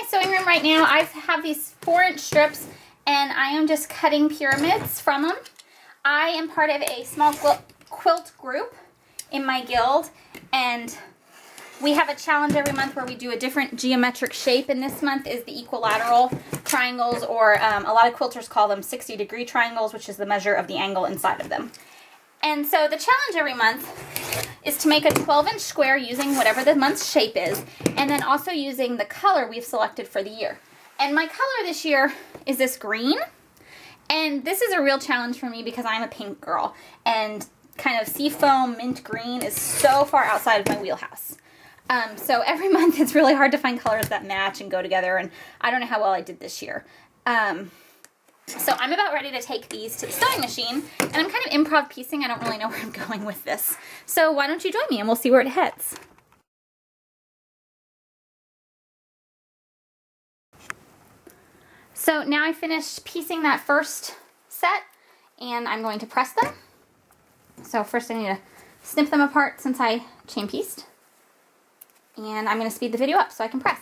my sewing room right now. I have these 4-inch strips and I am just cutting pyramids from them. I am part of a small quilt group in my guild, and we have a challenge every month where we do a different geometric shape, and this month is the equilateral triangles, or a lot of quilters call them 60-degree triangles, which is the measure of the angle inside of them. And so the challenge every month is to make a 12-inch square using whatever the month's shape is, and then also using the color we've selected for the year. And my color this year is this green, and this is a real challenge for me because I'm a pink girl, and kind of seafoam mint green is so far outside of my wheelhouse. So every month it's really hard to find colors that match and go together, and I don't know how well I did this year. So I'm about ready to take these to the sewing machine, and I'm kind of improv piecing. I don't really know where I'm going with this. So why don't you join me and we'll see where it heads. So now I finished piecing that first set, and I'm going to press them. So first I need to snip them apart since I chain pieced. And I'm going to speed the video up so I can press.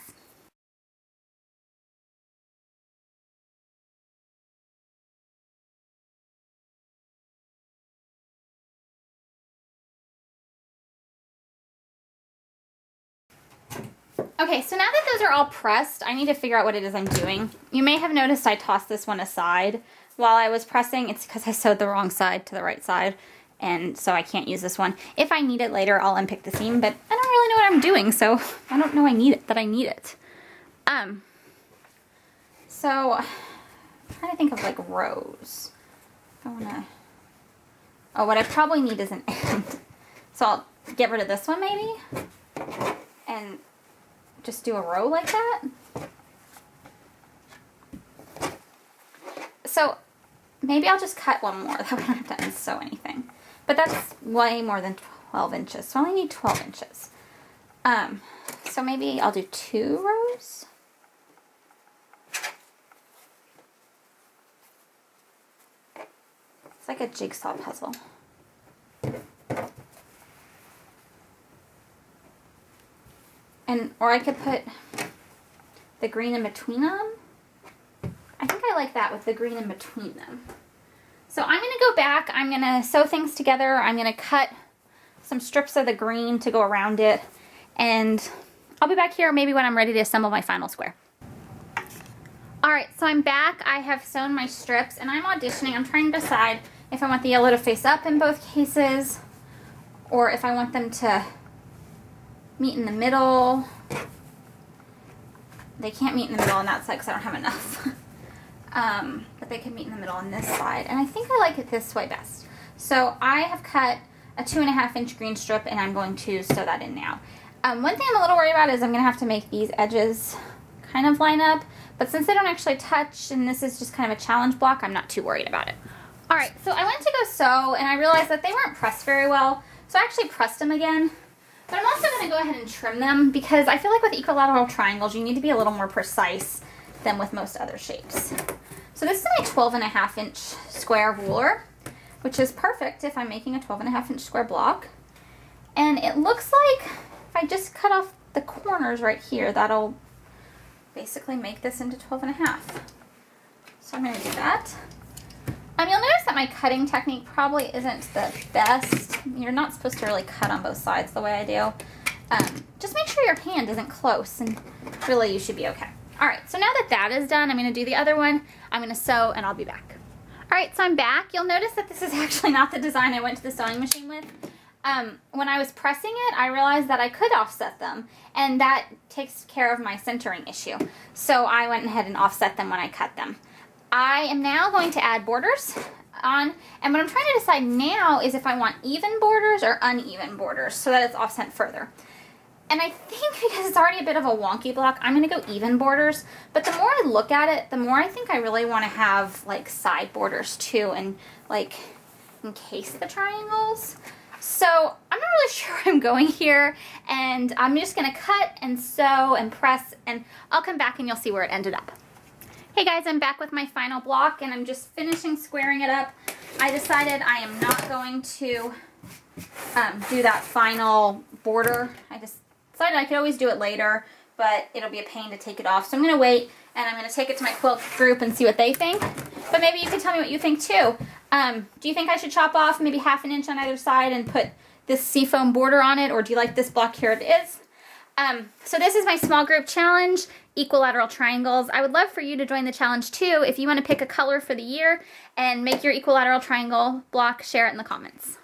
Okay, so now that those are all pressed, I need to figure out what it is I'm doing. You may have noticed I tossed this one aside while I was pressing. It's because I sewed the wrong side to the right side, and so I can't use this one. If I need it later, I'll unpick the seam, but I don't really know what I'm doing, so I don't know I need it. So I'm trying to think of like rows. What I probably need is an end. So I'll get rid of this one maybe, and just do a row like that. So maybe I'll just cut one more. That way I don't have to unsew anything. But that's way more than 12 inches. So I only need 12 inches. So maybe I'll do 2 rows. It's like a jigsaw puzzle. Or I could put the green in between them. I think I like that with the green in between them. So I'm going to go back. I'm going to sew things together. I'm going to cut some strips of the green to go around it. And I'll be back here maybe when I'm ready to assemble my final square. Alright, so I'm back. I have sewn my strips and I'm auditioning. I'm trying to decide if I want the yellow to face up in both cases, or if I want them to meet in the middle. They can't meet in the middle on that side because I don't have enough. But they can meet in the middle on this side. And I think I like it this way best. So I have cut a 2.5-inch green strip and I'm going to sew that in now. One thing I'm a little worried about is I'm going to have to make these edges kind of line up. But since they don't actually touch and this is just kind of a challenge block, I'm not too worried about it. Alright, so I went to go sew and I realized that they weren't pressed very well. So I actually pressed them again. But I'm also going to go ahead and trim them because I feel like with equilateral triangles you need to be a little more precise than with most other shapes. So this is my 12.5-inch square ruler, which is perfect if I'm making a 12.5-inch square block. And it looks like if I just cut off the corners right here, that'll basically make this into 12.5. So I'm going to do that. You'll notice that my cutting technique probably isn't the best. You're not supposed to really cut on both sides the way I do. Just make sure your hand isn't close, and really you should be okay. Alright, so now that that is done, I'm going to do the other one. I'm going to sew and I'll be back. Alright, so I'm back. You'll notice that this is actually not the design I went to the sewing machine with. When I was pressing it, I realized that I could offset them, and that takes care of my centering issue. So I went ahead and offset them when I cut them. I am now going to add borders on, and what I'm trying to decide now is if I want even borders or uneven borders so that it's offset further. And I think because it's already a bit of a wonky block, I'm going to go even borders, but the more I look at it, the more I think I really want to have like side borders too, and like encase the triangles. So I'm not really sure where I'm going here, and I'm just going to cut and sew and press, and I'll come back and you'll see where it ended up. Hey guys, I'm back with my final block and I'm just finishing squaring it up. I decided I am not going to do that final border. I decided I could always do it later, but it'll be a pain to take it off. So I'm going to wait, and I'm going to take it to my quilt group and see what they think. But maybe you can tell me what you think too. Do you think I should chop off maybe 1/2 inch on either side and put this seafoam border on it, or do you like this block here it is? So this is my small group challenge, equilateral triangles. I would love for you to join the challenge too. If you want to pick a color for the year and make your equilateral triangle block, share it in the comments.